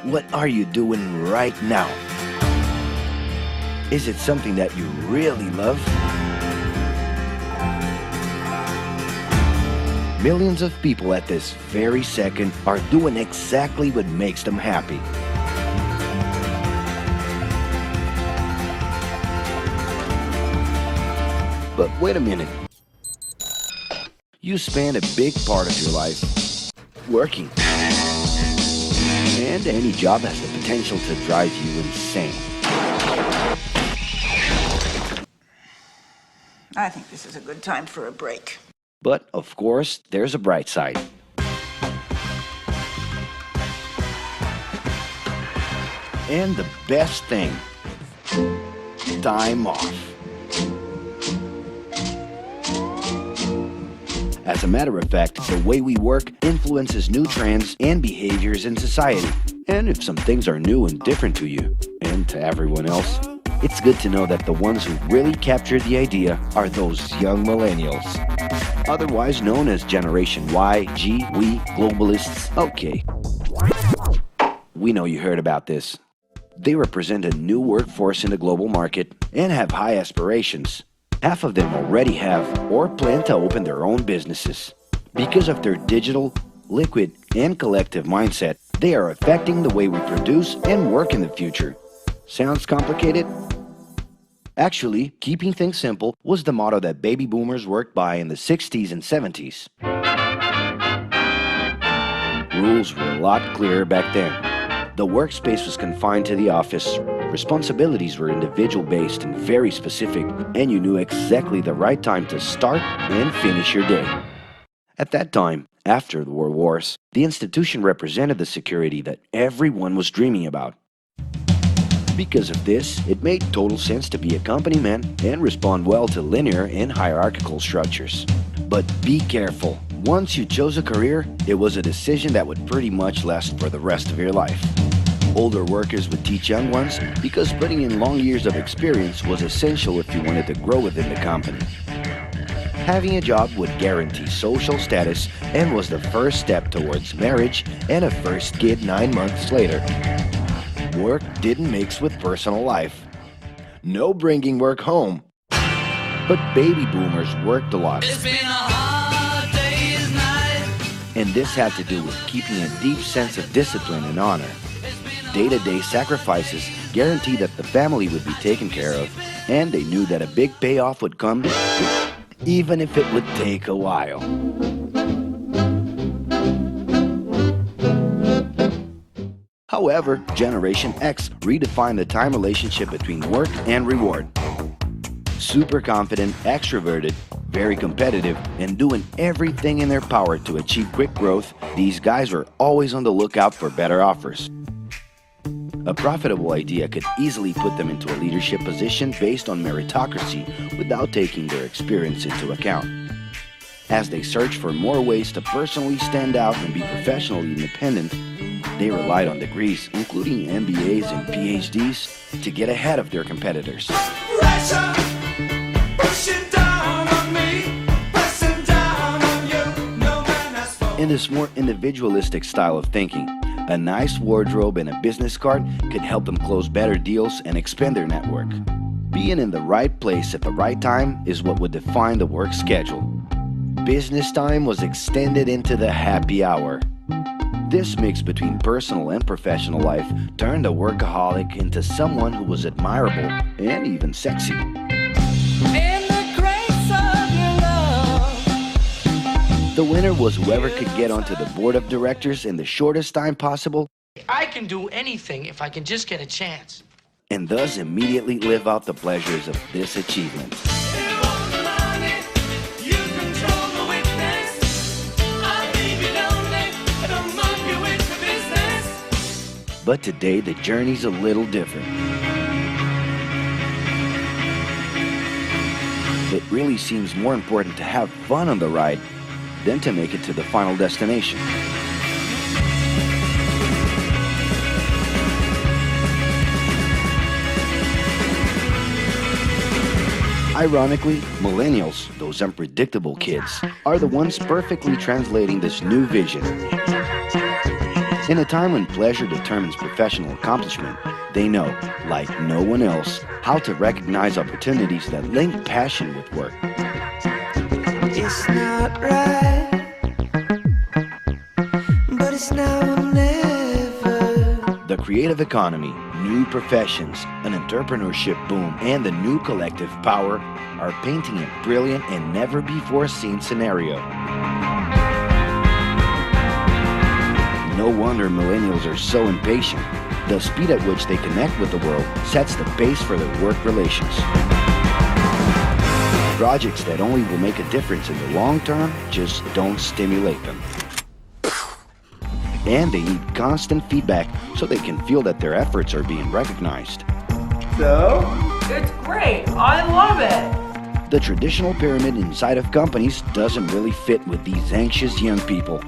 What are you doing right now? Is it something that you really love? Millions of people at this very second are doing exactly what makes them happy. But wait a minute. You spend a big part of your life working. And any job has the potential to drive you insane. I think this is a good time for a break. But, of course, there's a bright side. And the best thing, time off. As a matter of fact, the way we work influences new trends and behaviors in society. And if some things are new and different to you, and to everyone else, it's good to know that the ones who really captured the idea are those young millennials. Otherwise known as Generation Y, G, we, globalists. Okay. We know you heard about this. They represent a new workforce in the global market and have high aspirations. Half of them already have or plan to open their own businesses. Because of their digital, liquid, and collective mindset, they are affecting the way we produce and work in the future. Sounds complicated? Actually, keeping things simple was the motto that baby boomers worked by in the 60s and 70s. Rules were a lot clearer back then. The workspace was confined to the office. Responsibilities were individual-based and very specific, and you knew exactly the right time to start and finish your day. At that time, after the World Wars, the institution represented the security that everyone was dreaming about. Because of this, it made total sense to be a company man and respond well to linear and hierarchical structures. But be careful. Once you chose a career, it was a decision that would pretty much last for the rest of your life. Older workers would teach young ones because putting in long years of experience was essential if you wanted to grow within the company. Having a job would guarantee social status and was the first step towards marriage and a first kid 9 months later. Work didn't mix with personal life. No bringing work home. But baby boomers worked a lot. It's been a hard day's night. And this had to do with keeping a deep sense of discipline and honor. Day-to-day sacrifices guaranteed that the family would be taken care of, and they knew that a big payoff would come, even if it would take a while. However, Generation X redefined the time relationship between work and reward. Super confident, extroverted, very competitive, and doing everything in their power to achieve quick growth, these guys were always on the lookout for better offers. A profitable idea could easily put them into a leadership position based on meritocracy without taking their experience into account. As they searched for more ways to personally stand out and be professionally independent, they relied on degrees, including MBAs and PhDs, to get ahead of their competitors. Pressure, pushing down on me, pressing down on you. No man has fallen. In this more individualistic style of thinking, a nice wardrobe and a business card could help them close better deals and expand their network. Being in the right place at the right time is what would define the work schedule. Business time was extended into the happy hour. This mix between personal and professional life turned a workaholic into someone who was admirable and even sexy. In the grace of your love. The winner was whoever could get onto the board of directors in the shortest time possible I can do anything if I can just get a chance. and thus immediately live out the pleasures of this achievement. But today, the journey's a little different. It really seems more important to have fun on the ride than to make it to the final destination. Ironically, millennials, those unpredictable kids, are the ones perfectly translating this new vision. In a time when pleasure determines professional accomplishment, they know, like no one else, how to recognize opportunities that link passion with work. It's not right, but it's now or never. The creative economy, new professions, an entrepreneurship boom, and the new collective power are painting a brilliant and never-before-seen scenario. No wonder millennials are so impatient. The speed at which they connect with the world sets the pace for their work relations. Projects that only will make a difference in the long term just don't stimulate them. And they need constant feedback so they can feel that their efforts are being recognized. So? It's great. I love it. The traditional pyramid inside of companies doesn't really fit with these anxious young people.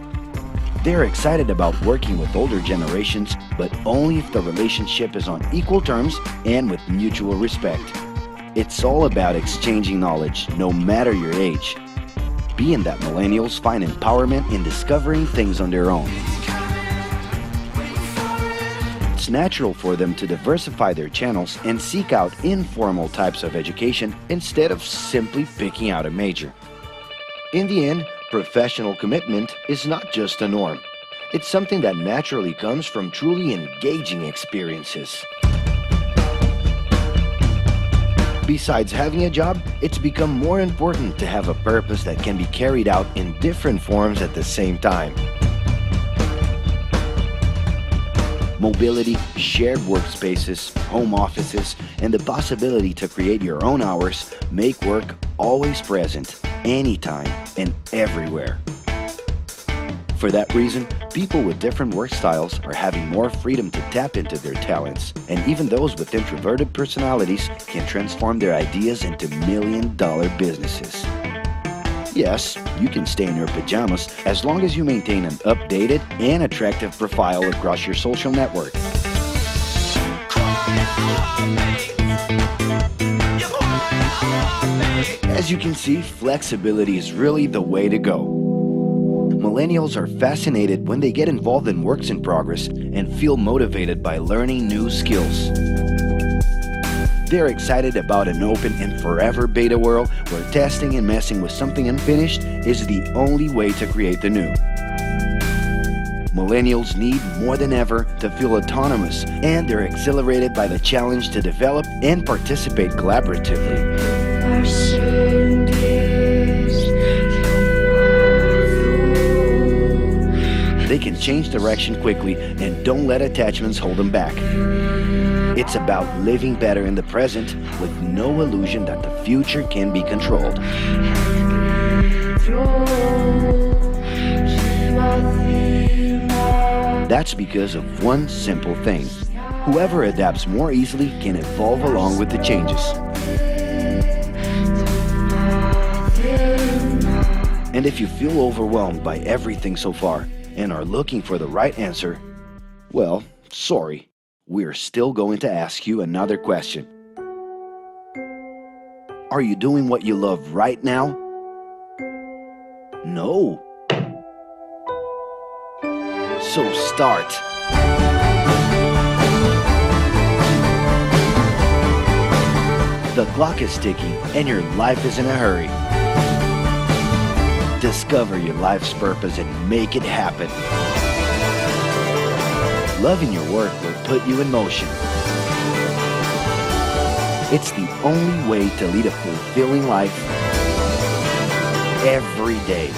They're excited about working with older generations, but only if the relationship is on equal terms and with mutual respect. It's all about exchanging knowledge, no matter your age. Being that millennials find empowerment in discovering things on their own. It's natural for them to diversify their channels and seek out informal types of education instead of simply picking out a major. In the end, professional commitment is not just a norm. It's something that naturally comes from truly engaging experiences. Besides having a job, it's become more important to have a purpose that can be carried out in different forms at the same time. Mobility, shared workspaces, home offices, and the possibility to create your own hours make work always present, anytime and everywhere. For that reason, people with different work styles are having more freedom to tap into their talents, and even those with introverted personalities can transform their ideas into million-dollar businesses. Yes, you can stay in your pajamas as long as you maintain an updated and attractive profile across your social network. As you can see, flexibility is really the way to go. Millennials are fascinated when they get involved in works in progress and feel motivated by learning new skills. They're excited about an open and forever beta world where testing and messing with something unfinished is the only way to create the new. Millennials need more than ever to feel autonomous, and they're exhilarated by the challenge to develop and participate collaboratively. They can change direction quickly and don't let attachments hold them back. It's about living better in the present with no illusion that the future can be controlled. That's because of one simple thing. Whoever adapts more easily can evolve along with the changes. And if you feel overwhelmed by everything so far and are looking for the right answer, well, sorry. We're still going to ask you another question. Are you doing what you love right now? No. So start. The clock is ticking and your life is in a hurry. Discover your life's purpose and make it happen. Loving your work will put you in motion. It's the only way to lead a fulfilling life every day.